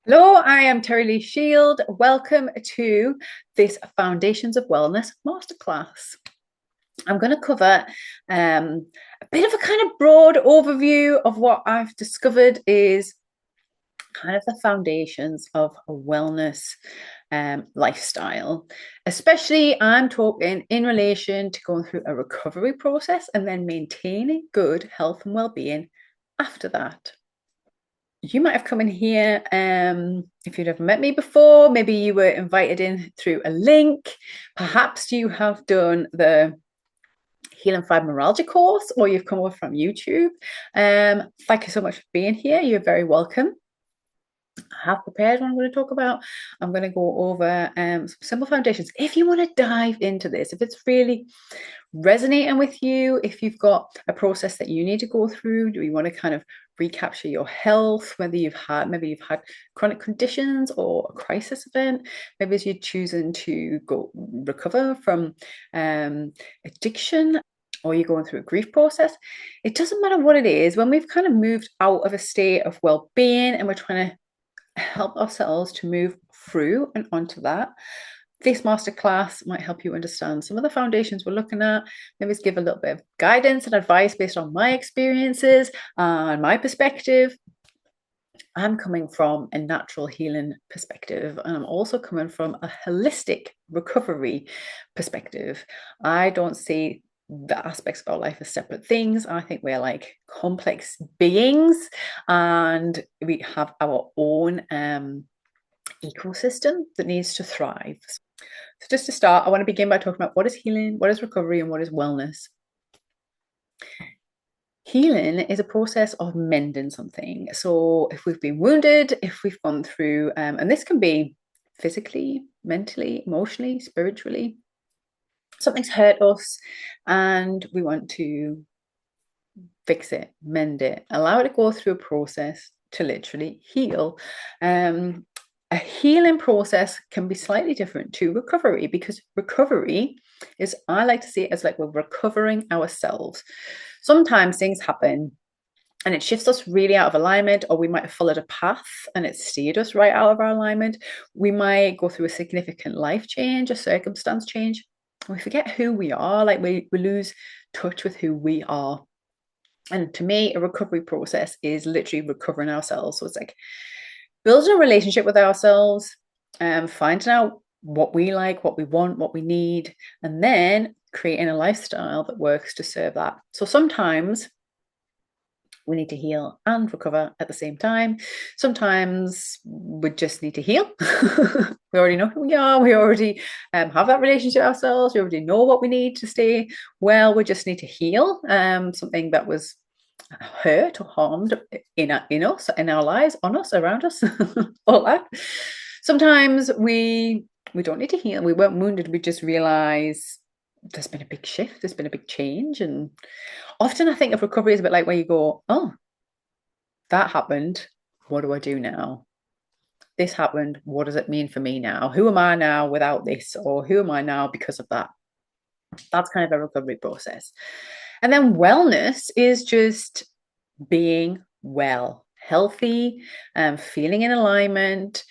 Hello, I am Terri Lee-Shield. Welcome to this Foundations of Wellness Masterclass. I'm going to cover a bit of a kind of broad overview of what I've discovered is kind of the foundations of a wellness lifestyle. Especially, I'm talking in relation to going through a recovery process and then maintaining good health and well-being after that. You might have come in here if you'd never met me before. Maybe you were invited in through a link. Perhaps you have done the Healing Fibromyalgia course, or you've come over from YouTube. Thank you so much for being here. You're very welcome. I have prepared what I'm going to talk about. I'm going to go over some simple foundations. If you want to dive into this, if it's really resonating with you, if you've got a process that you need to go through, do you want to kind of recapture your health, maybe you've had chronic conditions or a crisis event, maybe you're choosing to go recover from addiction, or you're going through a grief process. It doesn't matter what it is. When we've kind of moved out of a state of well-being and we're trying to help ourselves to move through and onto that, this masterclass might help you understand some of the foundations we're looking at, maybe give a little bit of guidance and advice based on my experiences and my perspective. I'm coming from a natural healing perspective, and I'm also coming from a holistic recovery perspective. I don't see the aspects of our life as separate things. I think we're like complex beings and we have our own ecosystem that needs to thrive. So just to start, I want to begin by talking about what is healing, what is recovery, and what is wellness. Healing is a process of mending something. So if we've been wounded, if we've gone through, and this can be physically, mentally, emotionally, spiritually, something's hurt us and we want to fix it, mend it, allow it to go through a process to literally heal. A healing process can be slightly different to recovery, because recovery is, I like to see it as like we're recovering ourselves. Sometimes things happen and it shifts us really out of alignment, or we might have followed a path and it steered us right out of our alignment. We might go through a significant life change, a circumstance change. We forget who we are, like we lose touch with who we are. And to me, a recovery process is literally recovering ourselves. So it's like building a relationship with ourselves, finding out what we like, what we want, what we need, and then creating a lifestyle that works to serve that. So sometimes we need to heal and recover at the same time. Sometimes we just need to heal. We already know who we are. We already have that relationship ourselves. We already know what we need to stay well. We just need to heal something that was hurt or harmed in us, in our lives, on us, around us, all that. Sometimes we don't need to heal. We weren't wounded. We just realize there's been a big shift. There's been a big change. And often I think of recovery as a bit like where you go, oh, that happened. What do I do now? This happened. What does it mean for me now? Who am I now without this? Or who am I now because of that? That's kind of a recovery process. And then wellness is just being well, healthy, feeling in alignment,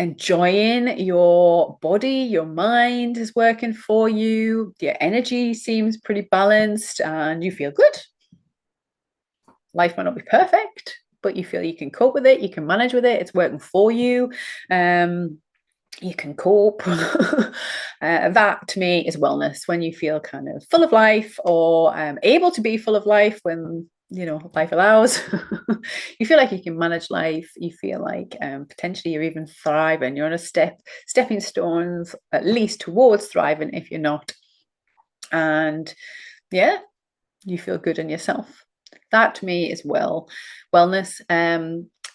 enjoying your body, your mind is working for you, your energy seems pretty balanced, and you feel good. Life might not be perfect, but you feel you can cope with it, you can manage with it, it's working for you. You can cope. That to me is wellness, when you feel kind of full of life, or able to be full of life when life allows. You feel like you can manage life. You feel like potentially you're even thriving. You're on a stepping stones at least towards thriving if you're not. And yeah, you feel good in yourself. That to me is wellness.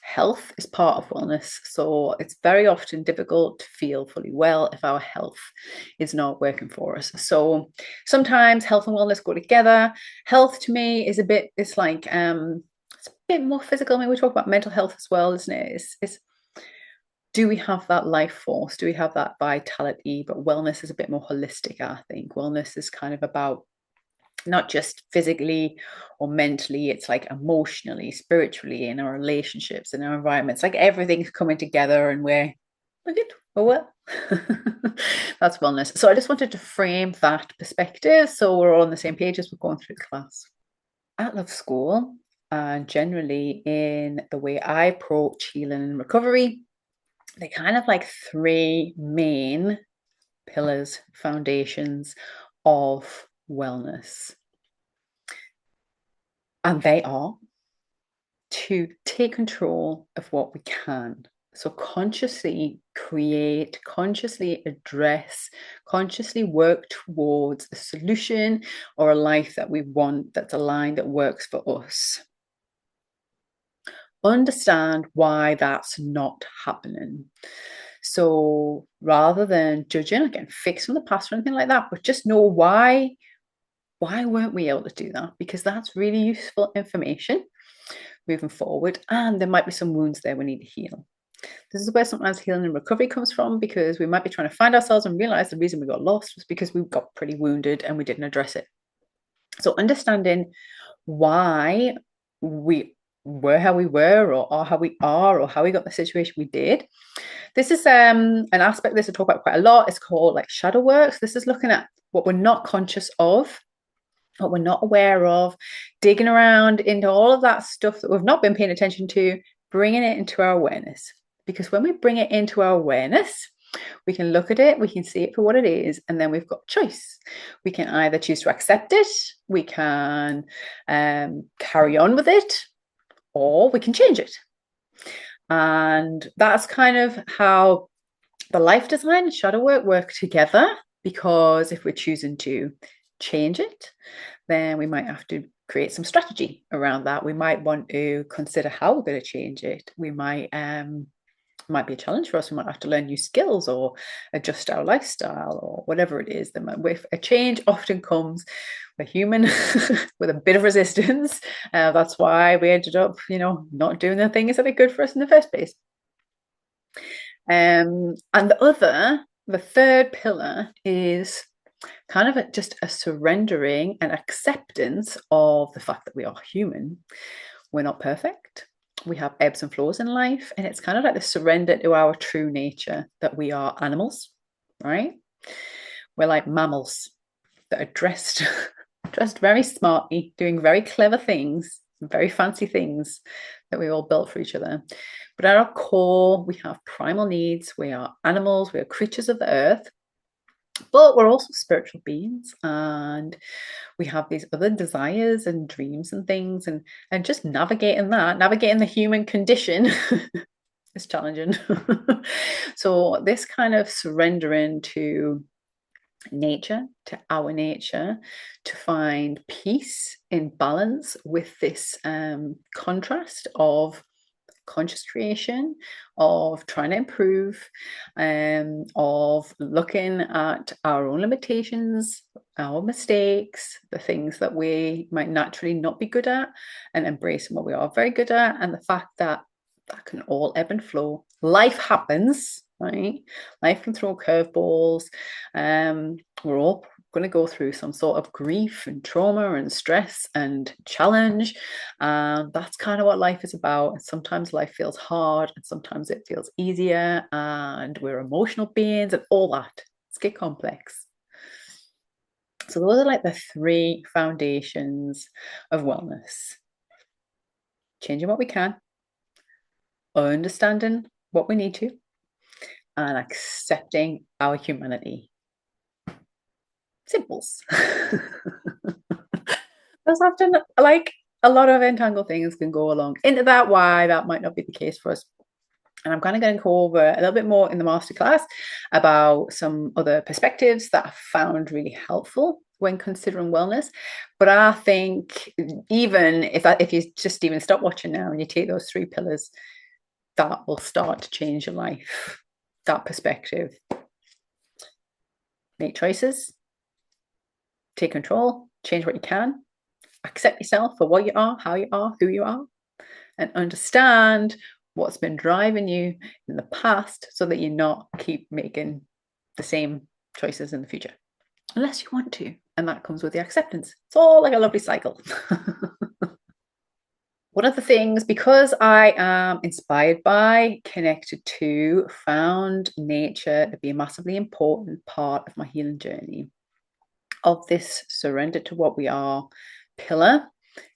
Health is part of wellness. So it's very often difficult to feel fully well if our health is not working for us. So sometimes health and wellness go together. Health to me is it's a bit more physical. I mean, we talk about mental health as well, isn't it? It's do we have that life force? Do we have that vitality? But wellness is a bit more holistic, I think. Wellness is kind of about not just physically or mentally, it's like emotionally, spiritually, in our relationships, in our environments, like everything's coming together and we're good. Oh well. That's wellness. So I just wanted to frame that perspective so we're all on the same page as we're going through the class. At Love School, and generally in the way I approach healing and recovery, they're kind of like three main pillars, foundations of wellness. And they are to take control of what we can. So consciously create, consciously address, consciously work towards a solution or a life that we want, that's aligned, that works for us. Understand why that's not happening. So rather than judging, again, fixing the past or anything like that, but just know why weren't we able to do that? Because that's really useful information moving forward. And there might be some wounds there we need to heal. This is where sometimes healing and recovery comes from, because we might be trying to find ourselves and realize the reason we got lost was because we got pretty wounded and we didn't address it. So understanding why we were how we were, or are how we are, or how we got the situation we did. This is an aspect of this I talk about quite a lot. It's called like shadow work. So this is looking at what we're not conscious of, what we're not aware of, digging around into all of that stuff that we've not been paying attention to, bringing it into our awareness. Because when we bring it into our awareness, we can look at it, we can see it for what it is, and then we've got choice. We can either choose to accept it, we can carry on with it, or we can change it. And that's kind of how the life design and shadow work together, because if we're choosing to change it, then we might have to create some strategy around that. We might want to consider how we're going to change it. We might be a challenge for us. We might have to learn new skills or adjust our lifestyle or whatever it is. With a change often comes, we're human with a bit of resistance. That's why we ended up, not doing the things that are good for us in the first place. And the third pillar is kind of just a surrendering and acceptance of the fact that we are human. We're not perfect. We have ebbs and flows in life. And it's kind of like the surrender to our true nature, that we are animals, right? We're like mammals that are dressed very smartly, doing very clever things, very fancy things that we all built for each other. But at our core, we have primal needs. We are animals. We are creatures of the earth. But we're also spiritual beings, and we have these other desires and dreams and things, and just navigating the human condition is challenging. So this kind of surrendering to nature, to our nature, to find peace in balance with this contrast of conscious creation, of trying to improve, of looking at our own limitations, our mistakes, the things that we might naturally not be good at, and embracing what we are very good at, and the fact that that can all ebb and flow. Life happens, right? Life can throw curveballs. We're all going to go through some sort of grief and trauma and stress and challenge. That's kind of what life is about. And sometimes life feels hard and sometimes it feels easier, and we're emotional beings and all that. It's get complex. So those are like the three foundations of wellness. Changing what we can, understanding what we need to, and accepting our humanity. Simples. There's often like a lot of entangled things can go along into that, why that might not be the case for us. And I'm kind of going to go over a little bit more in the masterclass about some other perspectives that I found really helpful when considering wellness. But I think even if you just even stop watching now and you take those three pillars, that will start to change your life. That perspective. Make choices, take control, change what you can, accept yourself for what you are, how you are, who you are, and understand what's been driving you in the past so that you not keep making the same choices in the future, unless you want to. And that comes with the acceptance. It's all like a lovely cycle. One of the things, because I am inspired by, connected to, found nature to be a massively important part of my healing journey, of this surrender to what we are pillar,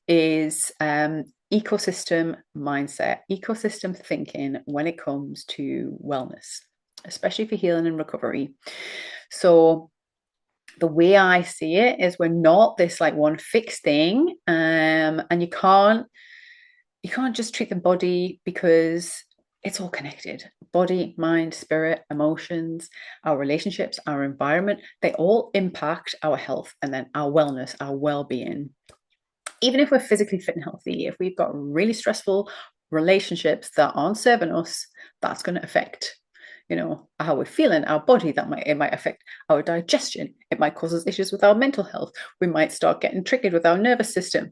is ecosystem mindset, ecosystem thinking when it comes to wellness, especially for healing and recovery. So the way I see it is we're not this like one fixed thing, and you can't just treat the body, because it's all connected. Body, mind, spirit, emotions, our relationships, our environment, they all impact our health and then our wellness, our well-being. Even if we're physically fit and healthy, if we've got really stressful relationships that aren't serving us, that's going to affect, how we're feeling, our body. It might affect our digestion. It might cause us issues with our mental health. We might start getting triggered with our nervous system.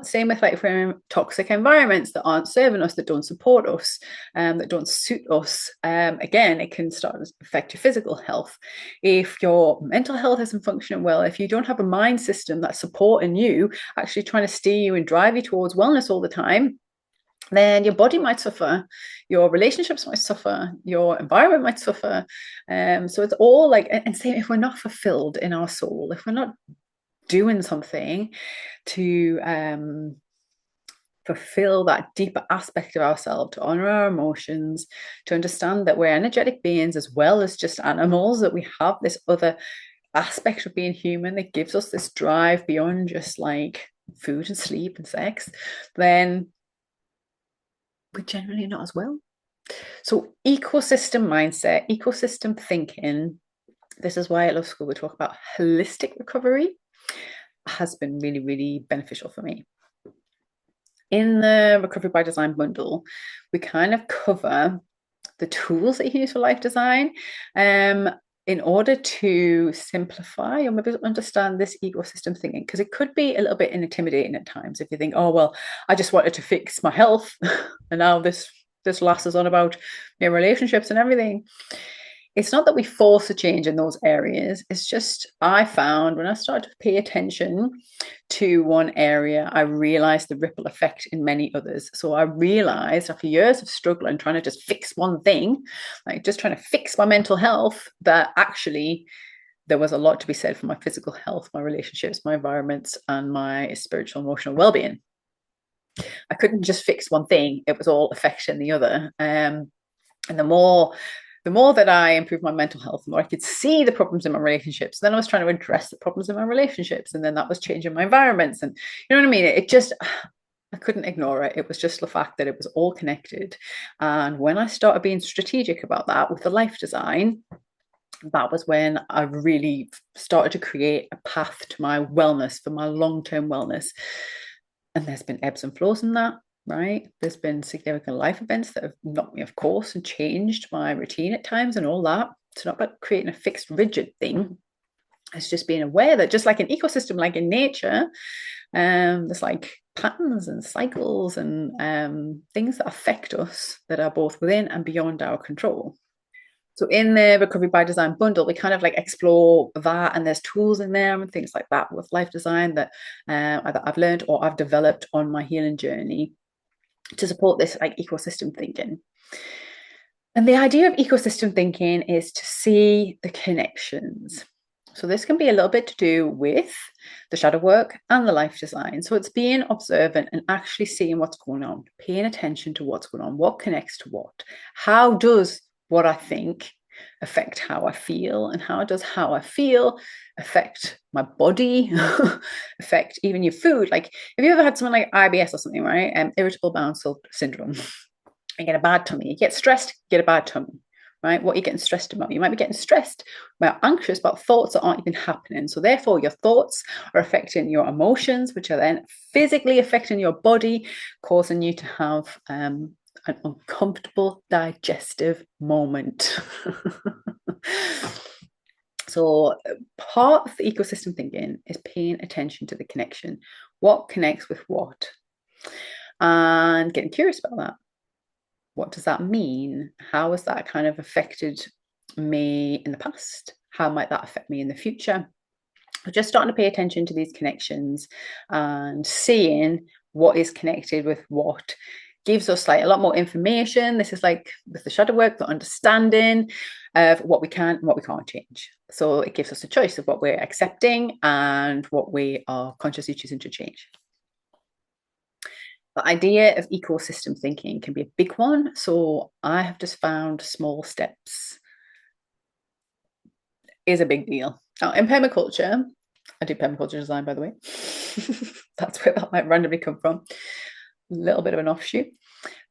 Same with like if we're in toxic environments that aren't serving us, that don't support us, that don't suit us. Again, it can start to affect your physical health. If your mental health isn't functioning well, if you don't have a mind system that's supporting you, actually trying to steer you and drive you towards wellness all the time, then your body might suffer, your relationships might suffer, your environment might suffer. So it's all like, and say if we're not fulfilled in our soul, if we're not doing something to fulfill that deeper aspect of ourselves, to honor our emotions, to understand that we're energetic beings as well as just animals, that we have this other aspect of being human that gives us this drive beyond just like food and sleep and sex, then we're generally not as well. So ecosystem mindset, ecosystem thinking, this is why at Love School we talk about holistic recovery, has been really, really beneficial for me. In the Recovery by Design bundle, we kind of cover the tools that you can use for life design, in order to simplify or maybe understand this ecosystem thinking, because it could be a little bit intimidating at times if you think, oh, well, I just wanted to fix my health and now this lasts us on about your relationships and everything. It's not that we force a change in those areas. It's just, I found when I started to pay attention to one area, I realized the ripple effect in many others. So I realized after years of struggling, trying to just fix one thing, like just trying to fix my mental health, that actually there was a lot to be said for my physical health, my relationships, my environments, and my spiritual, emotional well-being. I couldn't just fix one thing. It was all affecting the other. And the more that I improved my mental health, the more I could see the problems in my relationships. Then I was trying to address the problems in my relationships. And then that was changing my environments. And you know what I mean? It just, I couldn't ignore it. It was just the fact that it was all connected. And when I started being strategic about that with the life design, that was when I really started to create a path to my wellness, for my long-term wellness. And there's been ebbs and flows in that, right? There's been significant life events that have knocked me off course and changed my routine at times and all that. It's not about creating a fixed, rigid thing. It's just being aware that just like an ecosystem, like in nature, there's like patterns and cycles and things that affect us that are both within and beyond our control. So in the Recovery by Design bundle, we kind of like explore that, and there's tools in there and things like that with life design that I've learned or I've developed on my healing journey to support this like ecosystem thinking. And the idea of ecosystem thinking is to see the connections. So this can be a little bit to do with the shadow work and the life design. So it's being observant and actually seeing what's going on, paying attention to what's going on, what connects to what. How does what I think affect how I feel, and how does how I feel affect my body, affect even your food? Like, have you ever had something like IBS or something, right? Irritable bowel syndrome. You get a bad tummy. You get stressed, you get a bad tummy, right? What are you getting stressed about? You might be getting stressed about, anxious about thoughts that aren't even happening. So therefore, your thoughts are affecting your emotions, which are then physically affecting your body, causing you to have an uncomfortable digestive moment. So part of the ecosystem thinking is paying attention to the connection. What connects with what? And getting curious about that. What does that mean? How has that kind of affected me in the past? How might that affect me in the future? We're just starting to pay attention to these connections and seeing what is connected with what. Gives us like a lot more information. This is like with the shadow work, the understanding of what we can and what we can't change. So it gives us a choice of what we're accepting and what we are consciously choosing to change. The idea of ecosystem thinking can be a big one. So I have just found small steps is a big deal. Now, in permaculture, I do permaculture design, by the way. That's where that might randomly come from. A little bit of an offshoot.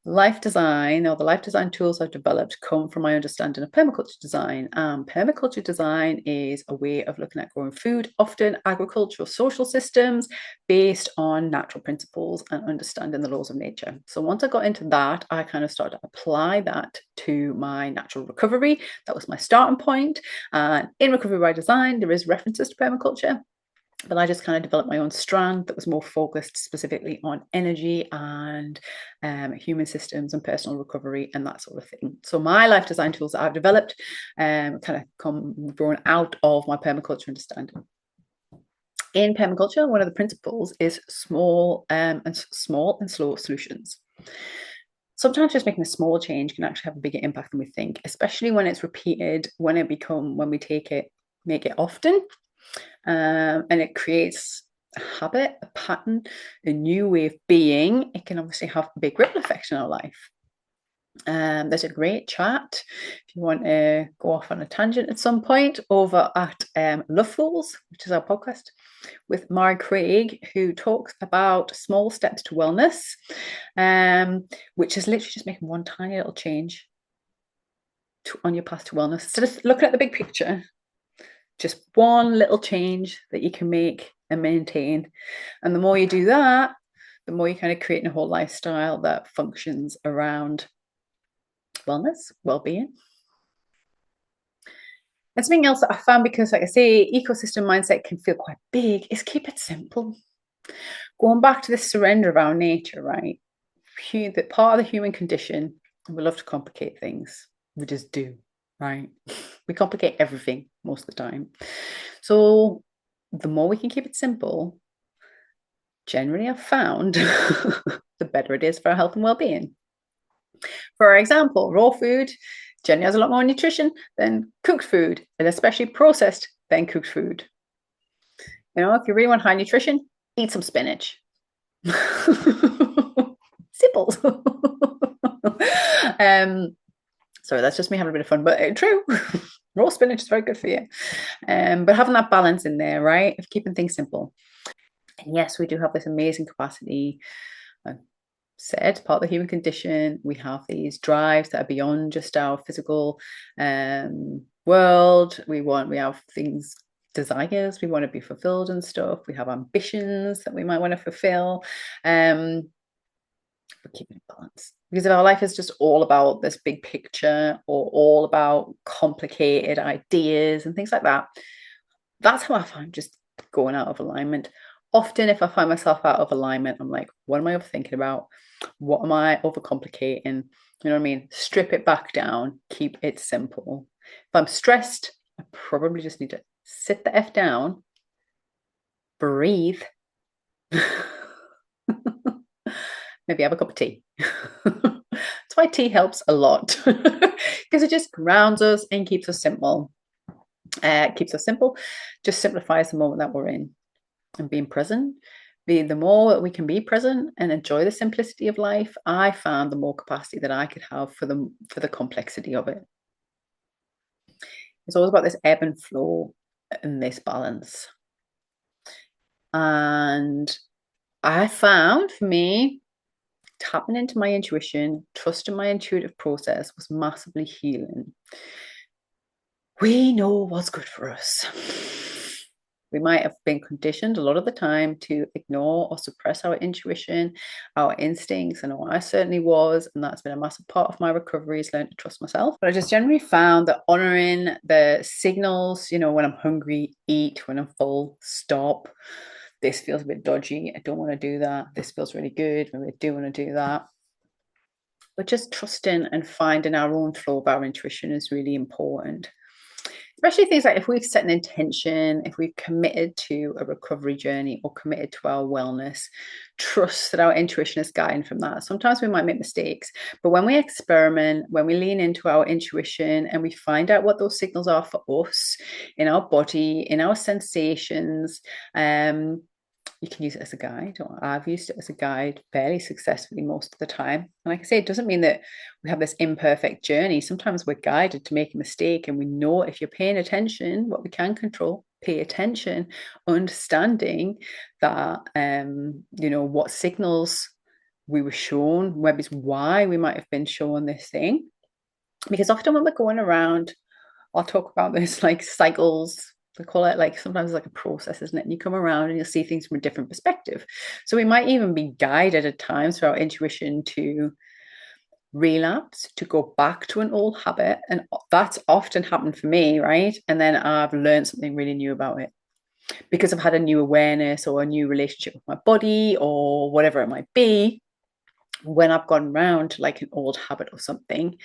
Life design, or the life design tools I've developed, come from my understanding of permaculture design. Permaculture design is a way of looking at growing food, often agricultural social systems based on natural principles and understanding the laws of nature. So once I got into that, I kind of started to apply that to my natural recovery. That was my starting point. And in Recovery by Design, there is references to permaculture. But I just kind of developed my own strand that was more focused specifically on energy and human systems and personal recovery and that sort of thing. So my life design tools that I've developed kind of grown out of my permaculture understanding. In permaculture, one of the principles is small and slow solutions. Sometimes just making a small change can actually have a bigger impact than we think, especially when it's repeated, when we make it often. And it creates a habit, a pattern, a new way of being. It can obviously have a big ripple effect in our life. There's a great chat if you want to go off on a tangent at some point over at Love Fools, which is our podcast, with Mari Craig, who talks about small steps to wellness, which is literally just making one tiny little change on your path to wellness. So just looking at the big picture, just one little change that you can make and maintain. And the more you do that, the more you kind of create a whole lifestyle that functions around wellness, well-being. And something else that I found, because like I say, ecosystem mindset can feel quite big, is keep it simple. Going back to this surrender of our nature, right? That part of the human condition, we love to complicate things. We just do, right? We complicate everything most of the time. So the more we can keep it simple, generally I've found the better it is for our health and well-being. For example, raw food generally has a lot more nutrition than cooked food, and especially processed than cooked food. You know, if you really want high nutrition, eat some spinach. Simple. Sorry, that's just me having a bit of fun, but true. Raw spinach is very good for you. But having that balance in there, right, of keeping things simple. And yes, we do have this amazing capacity. Said part of the human condition. We have these drives that are beyond just our physical world. We have things, desires, we want to be fulfilled and stuff. We have ambitions that we might want to fulfill. But keeping it balanced. Because if our life is just all about this big picture or all about complicated ideas and things like that, that's how I find just going out of alignment. Often, if I find myself out of alignment, I'm like, what am I overthinking about? What am I overcomplicating? You know what I mean? Strip it back down, keep it simple. If I'm stressed, I probably just need to sit the F down, breathe, maybe have a cup of tea. That's why tea helps a lot, because it just grounds us and keeps us simple. Just simplifies the moment that we're in and being present. The more we can be present and enjoy the simplicity of life, I found the more capacity that I could have for the complexity of it. It's always about this ebb and flow and this balance. And I found, for me, tapping into my intuition, trusting my intuitive process was massively healing. We know what's good for us. We might have been conditioned a lot of the time to ignore or suppress our intuition, our instincts. I know I certainly was, and that's been a massive part of my recovery, is learning to trust myself. But I just generally found that honoring the signals, you know, when I'm hungry, eat; when I'm full, stop. This feels a bit dodgy. I don't want to do that. This feels really good. Maybe I do want to do that. But just trusting and finding our own flow of our intuition is really important. Especially things like if we've set an intention, if we've committed to a recovery journey or committed to our wellness, trust that our intuition is guiding from that. Sometimes we might make mistakes, but when we experiment, when we lean into our intuition and we find out what those signals are for us in our body, in our sensations, you can use it as a guide, or I've used it as a guide fairly successfully most of the time. And like I say, it doesn't mean that we have this imperfect journey. Sometimes we're guided to make a mistake, and we know if you're paying attention, what we can control, pay attention, understanding that, what signals we were shown, maybe it's why we might have been shown this thing. Because often when we're going around, I'll talk about this like cycles. We call it like sometimes like a process, isn't it? And you come around and you'll see things from a different perspective. So we might even be guided at times through our intuition to relapse, to go back to an old habit. And that's often happened for me, right? And then I've learned something really new about it because I've had a new awareness or a new relationship with my body or whatever it might be. When I've gone round to like an old habit or something,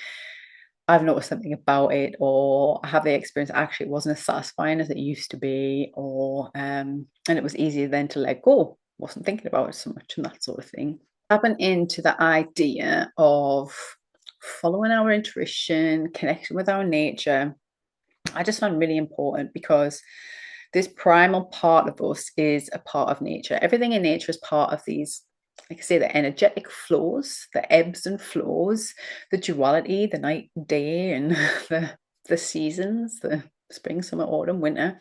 I've noticed something about it, or I have the experience actually it wasn't as satisfying as it used to be, or and it was easier then to let go. Wasn't thinking about it so much and that sort of thing. Tapping into the idea of following our intuition, connecting with our nature, I just find really important because this primal part of us is a part of nature. Everything in nature is part of these, like I say, the energetic flows, the ebbs and flows, the duality, the night and day, and the seasons, the spring, summer, autumn, winter.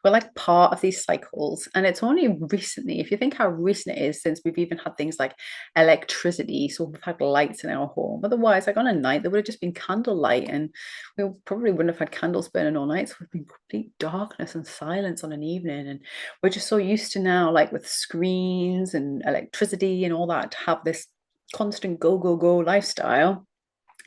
We're like part of these cycles. And it's only recently, if you think how recent it is since we've even had things like electricity. So we've had lights in our home. Otherwise, like on a night, there would have just been candlelight and we probably wouldn't have had candles burning all night. So we've been complete darkness and silence on an evening. And we're just so used to now, like with screens and electricity and all that, to have this constant go, go, go lifestyle.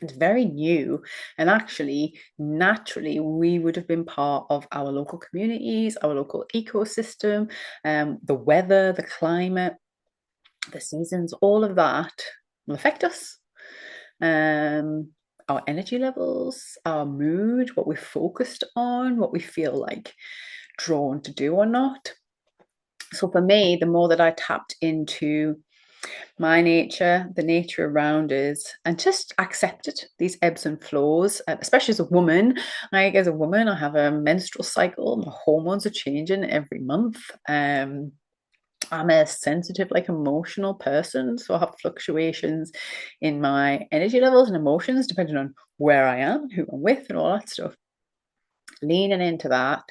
It's very new, and actually, naturally, we would have been part of our local communities, our local ecosystem, the weather, the climate, the seasons, all of that will affect us. Our energy levels, our mood, what we're focused on, what we feel like drawn to do or not. So for me, the more that I tapped into my nature, the nature around us, and just accepted these ebbs and flows, especially as a woman. Like as a woman, I have a menstrual cycle. My hormones are changing every month. I'm a sensitive, like emotional person, so I have fluctuations in my energy levels and emotions depending on where I am, who I'm with, and all that stuff. Leaning into that,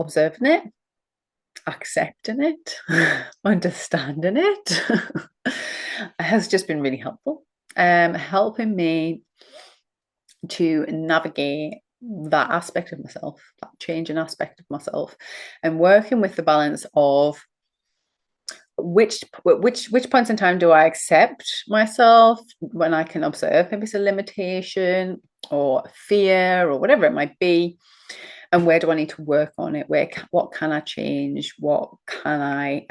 observing it, accepting it, understanding it has just been really helpful. Helping me to navigate that aspect of myself, that changing aspect of myself, and working with the balance of which points in time do I accept myself when I can observe maybe it's a limitation or fear or whatever it might be, and where do I need to work on it? What can I change? What can I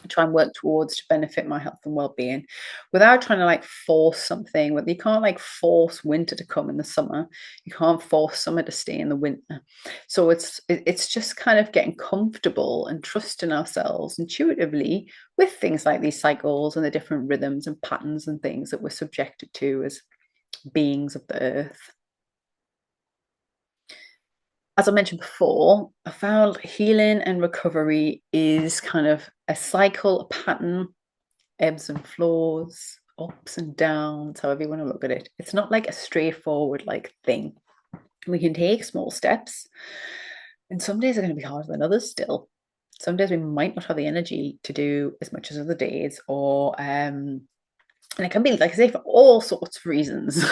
try and work towards to benefit my health and well-being without trying to like force something? But you can't like force winter to come in the summer. You can't force summer to stay in the winter. So it's just kind of getting comfortable and trusting ourselves intuitively with things like these cycles and the different rhythms and patterns and things that we're subjected to as beings of the earth. As I mentioned before, I found healing and recovery is kind of a cycle, a pattern, ebbs and flows, ups and downs, however you want to look at it. It's not like a straightforward like thing. We can take small steps, and some days are going to be harder than others still. Some days we might not have the energy to do as much as other days, or and it can be, like I say, for all sorts of reasons.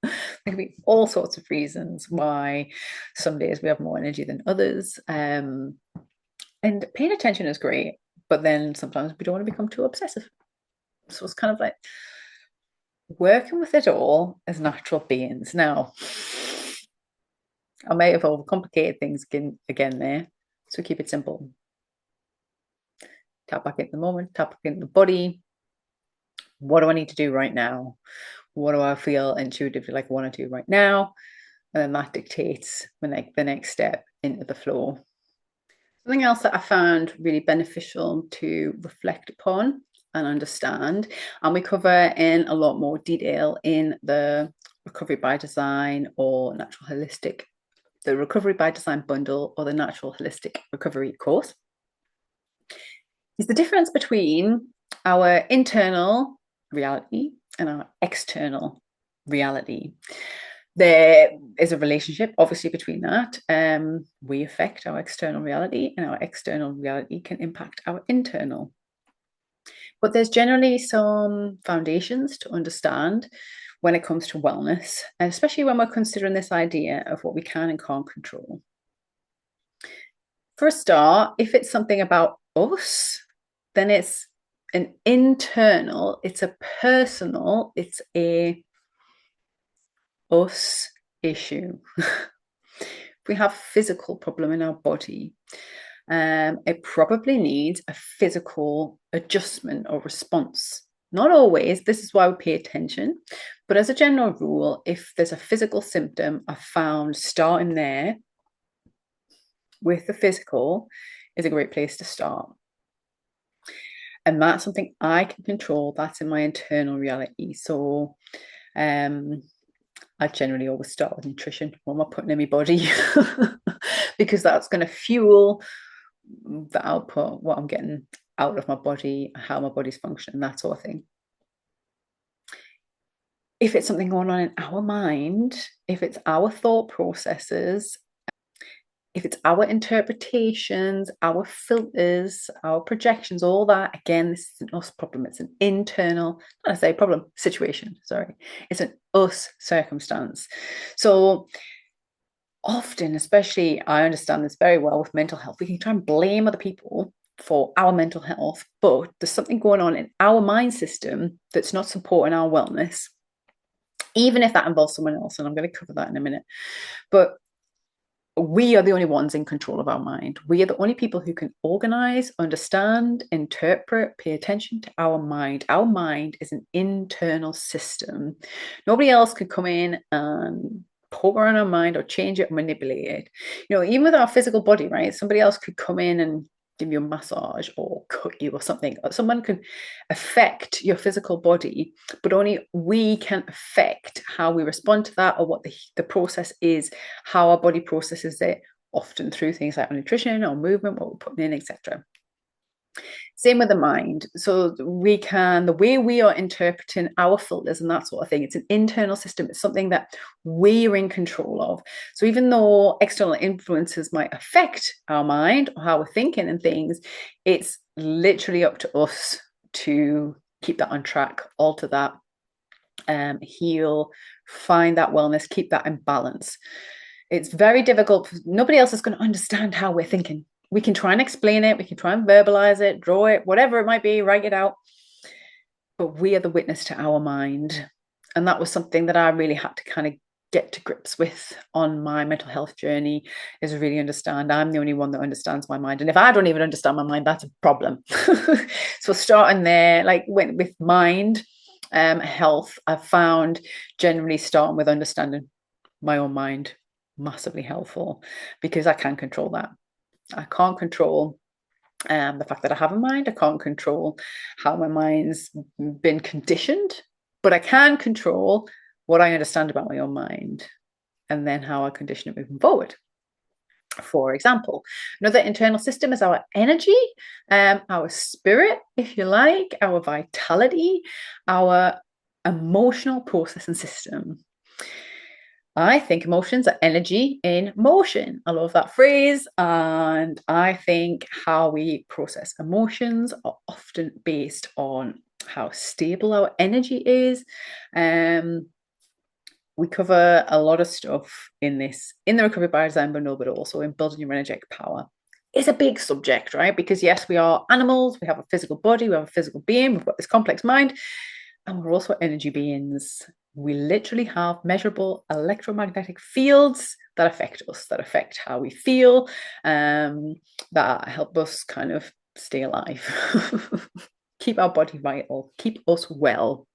There can be all sorts of reasons why some days we have more energy than others. And paying attention is great, but then sometimes we don't want to become too obsessive. So it's kind of like working with it all as natural beings. Now, I may have overcomplicated things again there. So keep it simple. Tap back into the moment, tap back into the body. What do I need to do right now? What do I feel intuitively like I want to do right now? And then that dictates the next step into the flow. Something else that I found really beneficial to reflect upon and understand, and we cover in a lot more detail in the Recovery by Design or Natural Holistic, the Recovery by Design bundle or the Natural Holistic Recovery course, is the difference between our internal reality and our external reality. There is a relationship, obviously, between that. We affect our external reality, and our external reality can impact our internal. But there's generally some foundations to understand when it comes to wellness, and especially when we're considering this idea of what we can and can't control. For a start, if it's something about us, then it's an internal, it's a personal, it's a us issue. If we have a physical problem in our body, it probably needs a physical adjustment or response. Not always, this is why we pay attention, but as a general rule, if there's a physical symptom, I found starting there with the physical is a great place to start. And that's something I can control. That's in my internal reality. So I generally always start with nutrition, what am I putting in my body? Because that's going to fuel the output, what I'm getting out of my body, how my body's functioning, that sort of thing. If it's something going on in our mind, if it's our thought processes, if it's our interpretations, our filters, our projections, all that, again, this is an us problem. It's an internal, not I say problem, situation, sorry. It's an us circumstance. So often, especially, I understand this very well with mental health, we can try and blame other people for our mental health, but there's something going on in our mind system that's not supporting our wellness, even if that involves someone else. And I'm going to cover that in a minute. But we are the only ones in control of our mind. We are the only people who can organize, understand, interpret, pay attention to our mind. Our mind is an internal system. Nobody else could come in and poke around our mind or change it or manipulate it. Even with our physical body, right? Somebody else could come in and give you a massage or cut you or something. Someone can affect your physical body, but only we can affect how we respond to that or what the process is, how our body processes it, often through things like nutrition or movement, what we're putting in, etc. Same with the mind. So the way we are interpreting our filters and that sort of thing, it's an internal system. It's something that we're in control of. So even though external influences might affect our mind or how we're thinking and things, it's literally up to us to keep that on track, alter that, heal, find that wellness, keep that in balance. It's very difficult. Nobody else is going to understand how we're thinking. We can try and explain it, we can try and verbalize it, draw it, whatever it might be, write it out. But we are the witness to our mind. And that was something that I really had to kind of get to grips with on my mental health journey, is really understand I'm the only one that understands my mind. And if I don't even understand my mind, that's a problem. So starting there, like with mind health, I've found generally starting with understanding my own mind massively helpful, because I can control that. I can't control the fact that I have a mind. I can't control how my mind's been conditioned, but I can control what I understand about my own mind and then how I condition it moving forward. For example, another internal system is our energy, our spirit, if you like, our vitality, our emotional processing system. I think emotions are energy in motion. I love that phrase. And I think how we process emotions are often based on how stable our energy is. We cover a lot of stuff in the Recovery by Design bundle, but also in building your energetic power. It's a big subject, right? Because yes, we are animals, we have a physical body, we have a physical being, we've got this complex mind, and we're also energy beings. We literally have measurable electromagnetic fields that affect us, that affect how we feel, that help us kind of stay alive, keep our body vital, keep us well.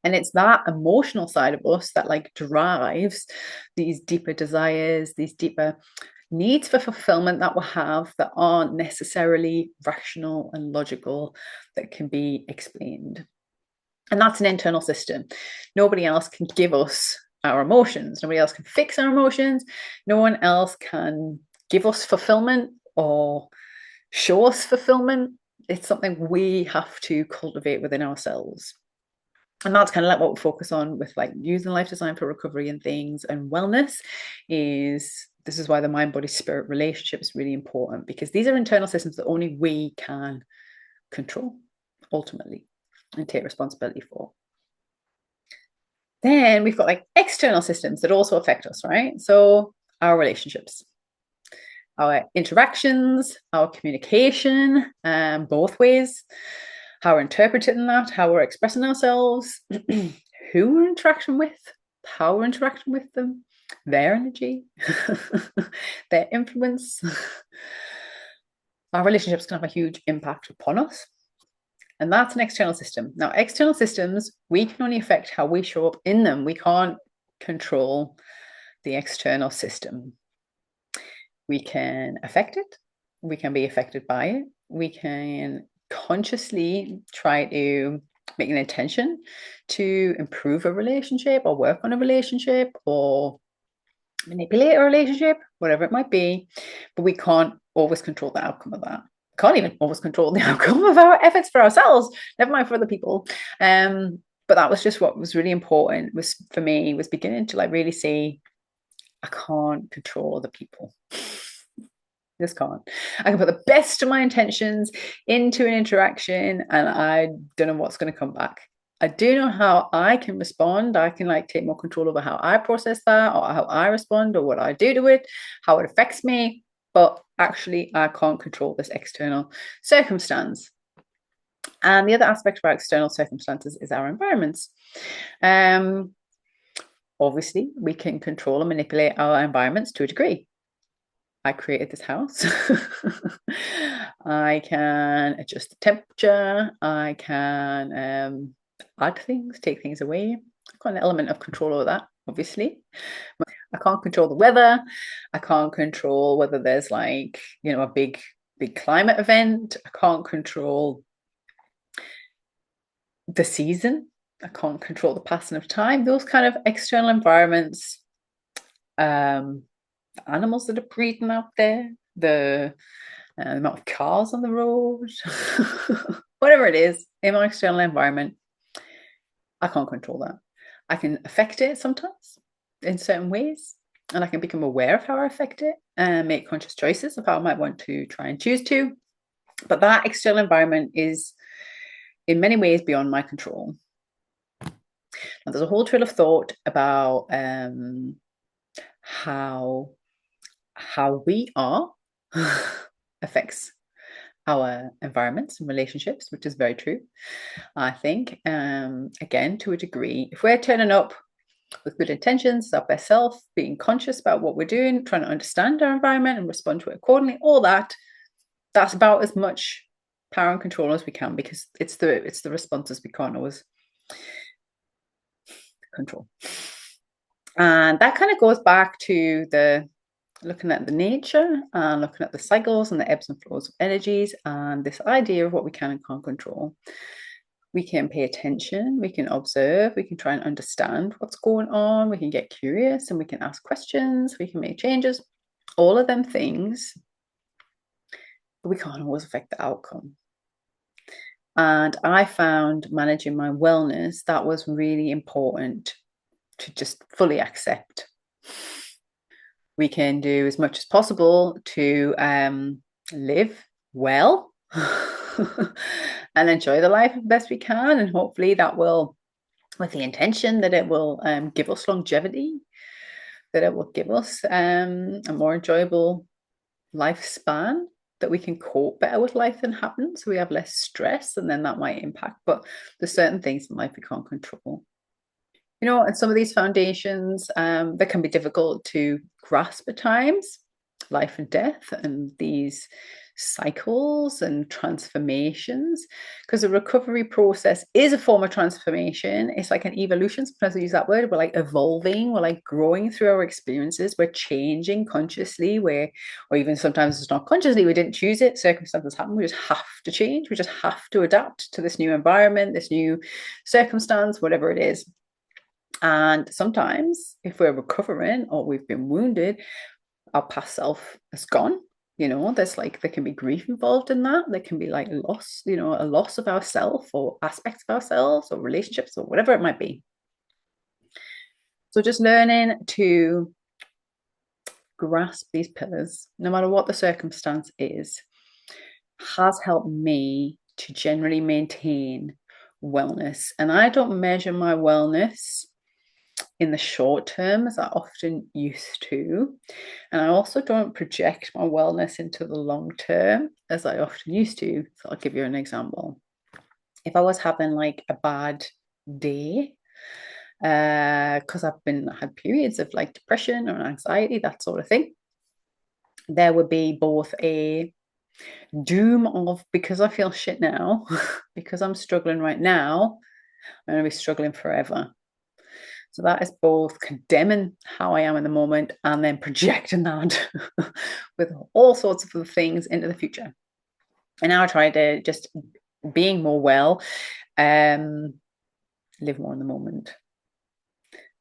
And it's that emotional side of us that like drives these deeper desires, these deeper needs for fulfillment that we'll have that aren't necessarily rational and logical, that can be explained. And that's an internal system. Nobody else can give us our emotions. Nobody else can fix our emotions. No one else can give us fulfillment or show us fulfillment. It's something we have to cultivate within ourselves. And that's kind of like what we focus on with like using life design for recovery and things and wellness. Is this is why the mind body spirit relationship is really important, because these are internal systems that only we can control ultimately and take responsibility for. Then we've got like external systems that also affect us, right? So our relationships, our interactions, our communication, both ways, how we're interpreting that, how we're expressing ourselves, who we're interacting with, how we're interacting with them, their energy, their influence. Our relationships can have a huge impact upon us. And that's an external system. Now, external systems, we can only affect how we show up in them. We can't control the external system. We can affect it. We can be affected by it. We can consciously try to make an intention to improve a relationship or work on a relationship or manipulate a relationship, whatever it might be. But we can't always control the outcome of that. Can't even always control the outcome of our efforts for ourselves, never mind for other people. But that was just what was really important, was for me, was beginning to like really see I can't control other people. Just can't. I can put the best of my intentions into an interaction and I don't know what's going to come back. I do know how I can respond. I can like take more control over how I process that or how I respond or what I do to it, how it affects me. But actually, I can't control this external circumstance. And the other aspect of our external circumstances is our environments. Obviously, we can control and manipulate our environments to a degree. I created this house. I can adjust the temperature. I can add things, take things away. I've got an element of control over that, obviously. I can't control the weather. I can't control whether there's like, a big climate event. I can't control the season. I can't control the passing of time. Those kind of external environments, the animals that are breeding out there, the amount of cars on the road, whatever it is in my external environment, I can't control that. I can affect it sometimes in certain ways, and I can become aware of how I affect it and make conscious choices of how I might want to try and choose to. But that external environment is in many ways beyond my control. Now, there's a whole trail of thought about how we are affects our environments and relationships, which is very true. I think, again, to a degree, if we're turning up with good intentions, our best self, being conscious about what we're doing, trying to understand our environment and respond to it accordingly, all that's about as much power and control as we can, because it's the responses we can't always control. And that kind of goes back to the looking at the nature and looking at the cycles and the ebbs and flows of energies and this idea of what we can and can't control. We can pay attention, we can observe, we can try and understand what's going on, we can get curious and we can ask questions, we can make changes, all of them things, but we can't always affect the outcome. And I found managing my wellness, that was really important to just fully accept. We can do as much as possible to live well and enjoy the life as best we can. And hopefully that will, with the intention that it will give us longevity, that it will give us a more enjoyable lifespan, that we can cope better with life than happens. So we have less stress, and then that might impact. But there's certain things in life we can't control. And some of these foundations that can be difficult to grasp at times, life and death, and these cycles and transformations, because the recovery process is a form of transformation. It's like an evolution. Sometimes I use that word. We're like evolving, we're like growing through our experiences, we're changing consciously, or even sometimes it's not consciously, we didn't choose it, circumstances happen, we just have to change, we just have to adapt to this new environment, this new circumstance, whatever it is. And sometimes if we're recovering or we've been wounded, our past self is gone. There can be grief involved in that. There can be like loss, a loss of ourself or aspects of ourselves or relationships or whatever it might be. So just learning to grasp these pillars, no matter what the circumstance is, has helped me to generally maintain wellness. And I don't measure my wellness in the short term as I often used to. And I also don't project my wellness into the long term as I often used to. So I'll give you an example. If I was having like a bad day, because I've had periods of like depression or anxiety, that sort of thing, there would be both a doom of, because I feel shit now, because I'm struggling right now, I'm going to be struggling forever. So that is both condemning how I am in the moment and then projecting that with all sorts of things into the future. And now I try to just being more well, live more in the moment,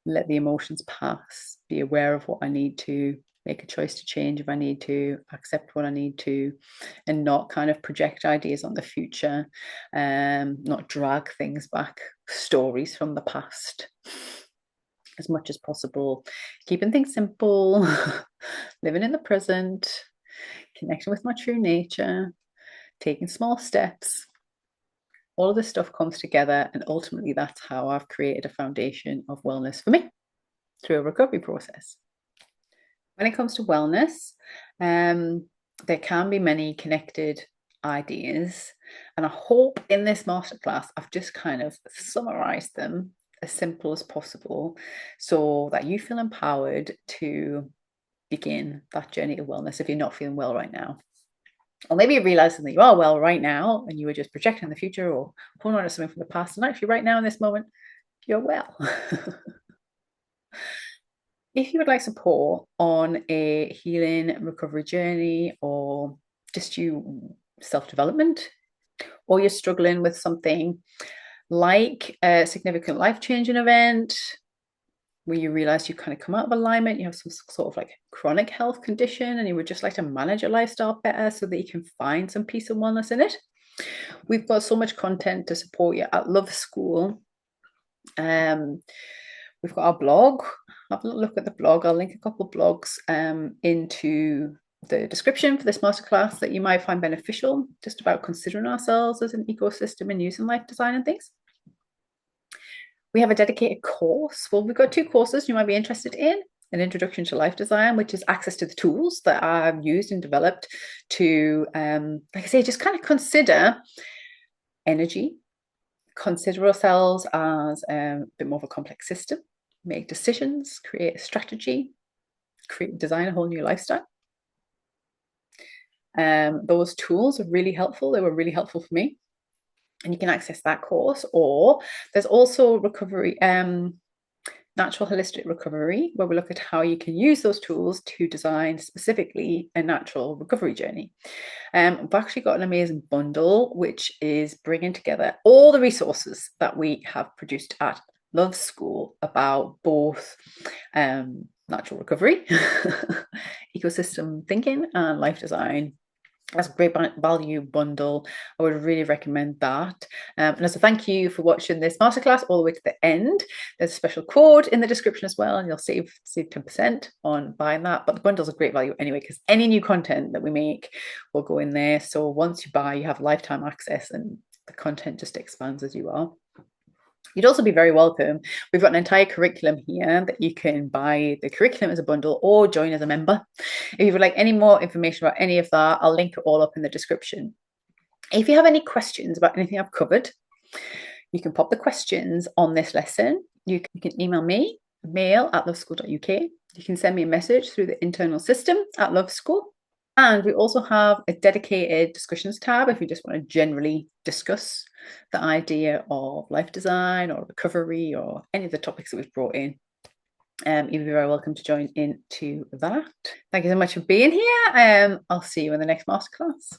let the emotions pass, be aware of what I need to, make a choice to change if I need to, accept what I need to, and not kind of project ideas on the future, not drag things back, stories from the past. As much as possible, keeping things simple, living in the present, connecting with my true nature, taking small steps. All of this stuff comes together, and ultimately that's how I've created a foundation of wellness for me through a recovery process. When it comes to wellness, there can be many connected ideas, and I hope in this masterclass I've just kind of summarized them as simple as possible so that you feel empowered to begin that journey of wellness if you're not feeling well right now. Or maybe you're realizing that you are well right now and you were just projecting the future or holding on to something from the past, and actually right now in this moment you're well. If you would like support on a healing recovery journey, or just you self-development, or you're struggling with something like a significant life-changing event where you realize you kind of come out of alignment, you have some sort of like chronic health condition and you would just like to manage your lifestyle better so that you can find some peace and wellness in it, we've got so much content to support you at Love School. We've got our blog. Have a look at the blog. I'll link a couple of blogs into the description for this masterclass that you might find beneficial, just about considering ourselves as an ecosystem and using life design and things. We have a dedicated course. Well, we've got 2 courses you might be interested in. An introduction to life design, which is access to the tools that I've used and developed to, like I say, just kind of consider energy, consider ourselves as a bit more of a complex system, make decisions, create a strategy, design a whole new lifestyle. Those tools are really helpful. They were really helpful for me. And you can access that course. Or there's also recovery, natural holistic recovery, where we look at how you can use those tools to design specifically a natural recovery journey. We've actually got an amazing bundle, which is bringing together all the resources that we have produced at Love School about both natural recovery, ecosystem thinking, and life design. That's a great value bundle. I would really recommend that. And as a thank you for watching this masterclass all the way to the end, there's a special code in the description as well, and you'll save 10% on buying that. But the bundle's a great value anyway, because any new content that we make will go in there. So once you buy, you have lifetime access, and the content just expands as you are. You'd also be very welcome. We've got an entire curriculum here that you can buy the curriculum as a bundle or join as a member. If you would like any more information about any of that, I'll link it all up in the description. If you have any questions about anything I've covered, you can pop the questions on this lesson. You can email me, mail@loveschool.uk. You can send me a message through the internal system at Love School. And we also have a dedicated discussions tab if you just want to generally discuss the idea of life design or recovery or any of the topics that we've brought in. You're very welcome to join into that. Thank you so much for being here. I'll see you in the next masterclass.